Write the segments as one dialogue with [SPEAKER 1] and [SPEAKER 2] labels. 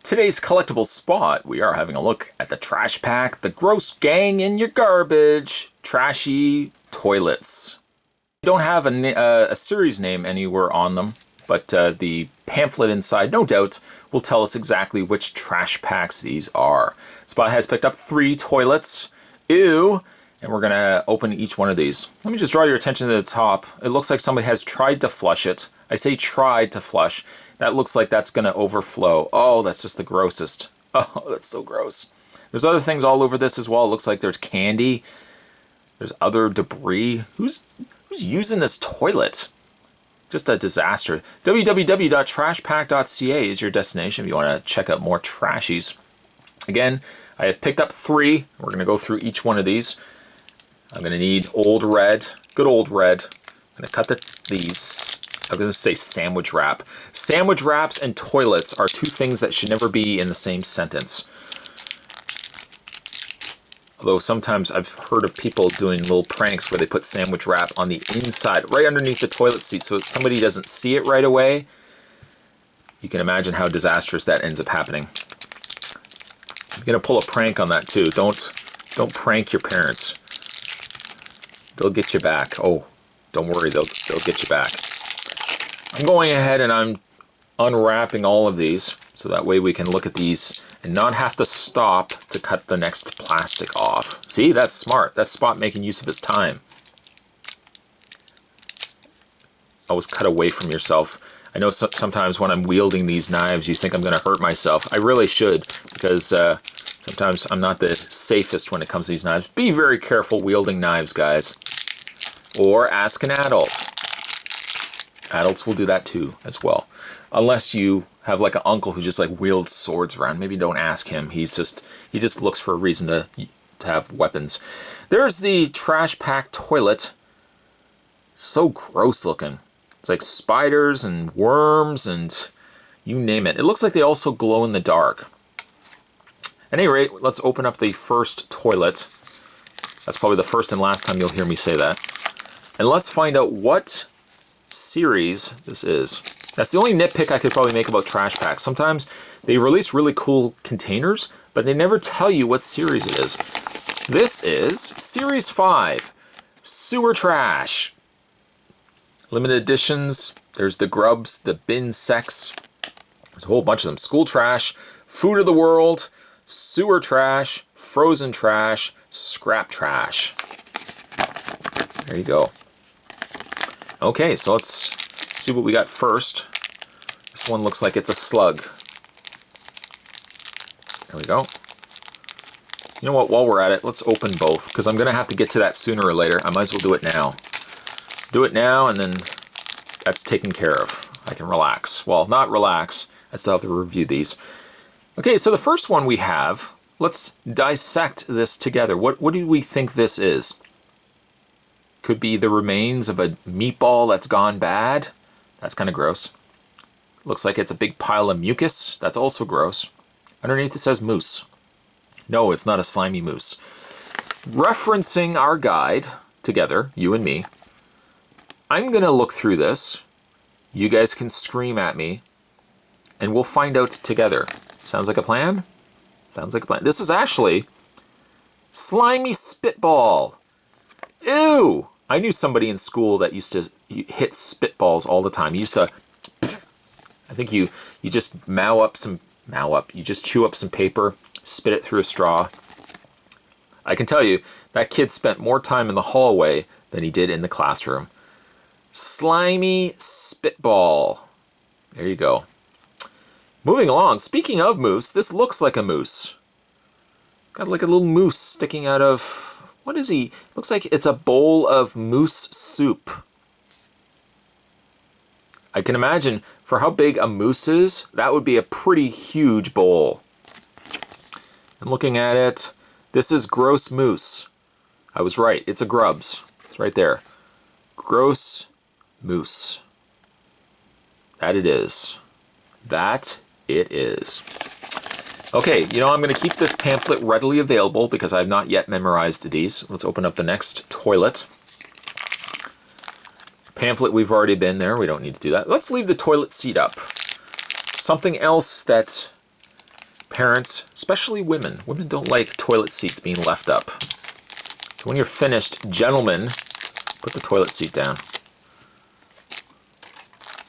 [SPEAKER 1] Today's collectible spot, we are having a look at the Trashpack, the gross gang in your garbage, trashy toilets. They don't have a series name anywhere on them, but the pamphlet inside, no doubt, will tell us exactly which Trashpacks these are. Spot has picked up 3 toilets. Ew! And we're gonna open each one of these. Let me just draw your attention to the top. It looks like somebody has tried to flush it. I say tried to flush. That looks like that's gonna overflow. Oh, that's just the grossest. Oh, that's so gross. There's other things all over this as well. It looks like there's candy. There's other debris. Who's using this toilet? Just a disaster. www.trashpack.ca is your destination if you want to check out more trashies. Again, I have picked up 3. We're going to go through each one of these. I'm going to need old red, good old red. I'm going to cut these. I'm going to say sandwich wrap. Sandwich wraps and toilets are 2 things that should never be in the same sentence. Although sometimes I've heard of people doing little pranks where they put sandwich wrap on the inside, right underneath the toilet seat, so if somebody doesn't see it right away, you can imagine how disastrous that ends up happening. I'm going to pull a prank on that too. Don't prank your parents. They'll get you back. Oh, don't worry, they'll get you back. I'm going ahead and I'm unwrapping all of these so that way we can look at these and not have to stop to cut the next plastic off. See, that's smart. That's Spot making use of his time. Always cut away from yourself. I know sometimes when I'm wielding these knives you think I'm going to hurt myself. I really should, because sometimes I'm not the safest when it comes to these knives. Be very careful wielding knives, guys. Or ask an adult. Adults will do that too, as well. Unless you have like an uncle who just like wields swords around. Maybe don't ask him. He just looks for a reason to have weapons. There's the Trashpack toilet. So gross looking. It's like spiders and worms and you name it. It looks like they also glow in the dark. At any rate, let's open up the first toilet. That's probably the first and last time you'll hear me say that. And let's find out what series this is. That's the only nitpick I could probably make about Trashpack. Sometimes they release really cool containers, but they never tell you what series it is. This is Series 5, Sewer Trash. Limited editions. There's the grubs, the bin sex. There's a whole bunch of them. School trash, food of the world, sewer trash, frozen trash, scrap trash. There you go. Okay, so let's see what we got first. This one looks like it's a slug. There we go. You know what, while we're at it, let's open both, because I'm going to have to get to that sooner or later. I might as well do it now. Do it now, and then that's taken care of. I can relax. Well, not relax. I still have to review these. Okay, so the first one we have, let's dissect this together. What do we think this is? Could be the remains of a meatball that's gone bad. That's kind of gross. Looks like it's a big pile of mucus. That's also gross. Underneath it says moose. No, it's not a slimy moose. Referencing our guide together, you and me, I'm going to look through this. You guys can scream at me, and we'll find out together. Sounds like a plan? Sounds like a plan. This is actually slimy spitball. Ew! I knew somebody in school that used to hit spitballs all the time. You used to, I think you just you just chew up some paper, spit it through a straw. I can tell you, that kid spent more time in the hallway than he did in the classroom. Slimy spitball. There you go. Moving along, speaking of moose, this looks like a moose. Got like a little moose sticking out of... What is he? Looks like it's a bowl of moose soup. I can imagine for how big a moose is, that would be a pretty huge bowl. And looking at it, this is gross moose. I was right, it's a grubs. It's right there. Gross moose. That it is. That it is. Okay, you know, I'm going to keep this pamphlet readily available because I've not yet memorized these. Let's open up the next toilet. Pamphlet, we've already been there. We don't need to do that. Let's leave the toilet seat up. Something else that Parents, especially women. Women don't like toilet seats being left up. So when you're finished, gentlemen, put the toilet seat down.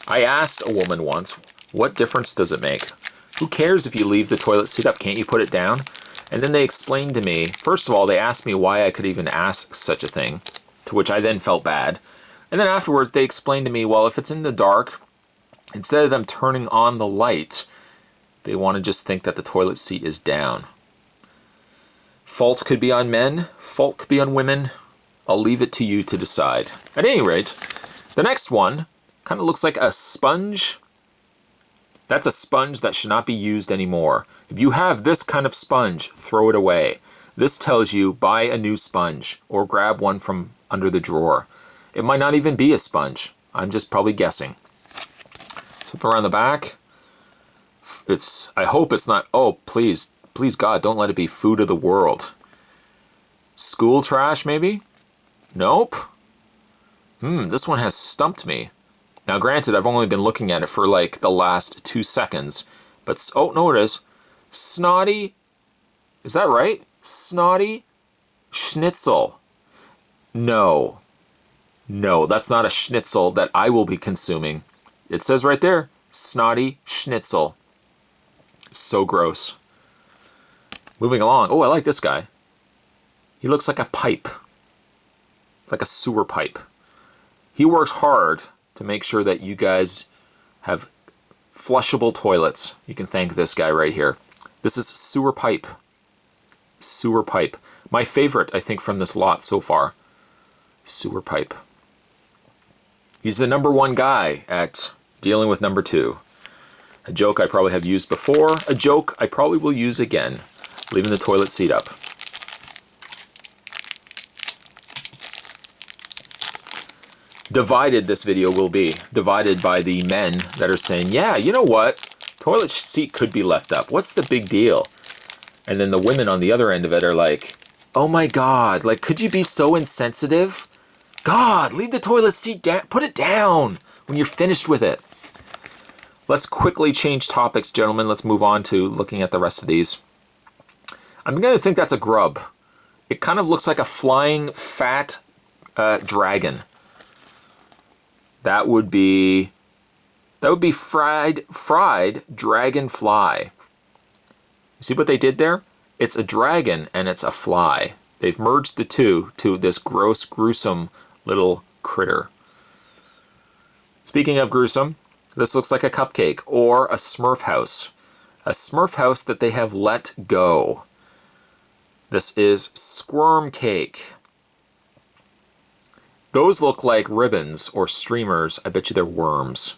[SPEAKER 1] I asked a woman once, what difference does it make? Who cares if you leave the toilet seat up? Can't you put it down? And then they explained to me, first of all, they asked me why I could even ask such a thing, to which I then felt bad. And then afterwards, they explained to me, well, if it's in the dark, instead of them turning on the light, they want to just think that the toilet seat is down. Fault could be on men, fault could be on women. I'll leave it to you to decide. At any rate, the next one kind of looks like a sponge. That's a sponge that should not be used anymore. If you have this kind of sponge, throw it away. This tells you buy a new sponge or grab one from under the drawer. It might not even be a sponge. I'm just probably guessing. Flip around the back. I hope it's not, oh, please God, don't let it be food of the world. School trash, maybe? Nope. This one has stumped me. Now, granted, I've only been looking at it for like the last 2 seconds, but, oh, no, it is. Snotty, is that right? Snotty schnitzel. No, that's not a schnitzel that I will be consuming. It says right there, snotty schnitzel. So gross. Moving along. Oh, I like this guy. He looks like a pipe. Like a sewer pipe. He works hard to make sure that you guys have flushable toilets. You can thank this guy right here. This is sewer pipe. Sewer pipe. My favorite, I think, from this lot so far. Sewer pipe. He's the #1 guy at dealing with #2. A joke I probably have used before. A joke I probably will use again. Leaving the toilet seat up. Divided this video will be. Divided by the men that are saying, yeah, you know what? Toilet seat could be left up. What's the big deal? And then the women on the other end of it are like, oh my God, like, could you be so insensitive? God, leave the toilet seat down. Put it down when you're finished with it. Let's quickly change topics, gentlemen. Let's move on to looking at the rest of these. I'm going to think that's a grub. It kind of looks like a flying fat dragon. That would be fried dragonfly. You see what they did there? It's a dragon and it's a fly. They've merged the two to this gross, gruesome little critter. Speaking of gruesome, this looks like a cupcake or a Smurf house. A Smurf house that they have let go. This is squirm cake. Those look like ribbons or streamers. I bet you they're worms.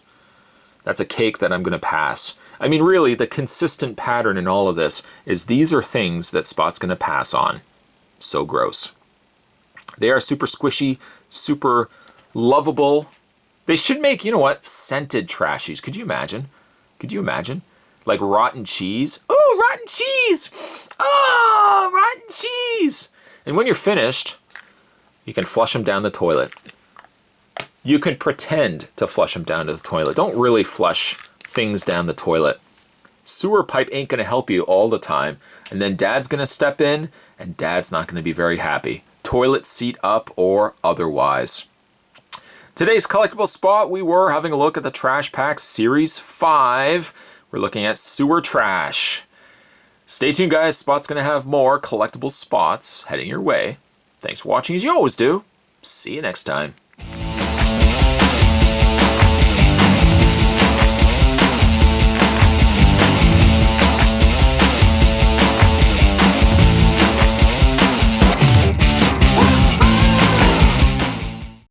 [SPEAKER 1] That's a cake that I'm going to pass. I mean, really, the consistent pattern in all of this is these are things that Spot's going to pass on. So gross. They are super squishy, super lovable. They should make, you know what, scented trashies. Could you imagine? Could you imagine? Like rotten cheese. Oh, rotten cheese! Oh, rotten cheese! And when you're finished, you can flush them down the toilet. You can pretend to flush them down to the toilet. Don't really flush things down the toilet. Sewer pipe ain't going to help you all the time. And then Dad's going to step in, and Dad's not going to be very happy. Toilet seat up or otherwise. Today's collectible spot, we were having a look at the Trashpack Series 5. We're looking at sewer trash. Stay tuned, guys. Spot's going to have more collectible spots heading your way. Thanks for watching, as you always do. See you next time.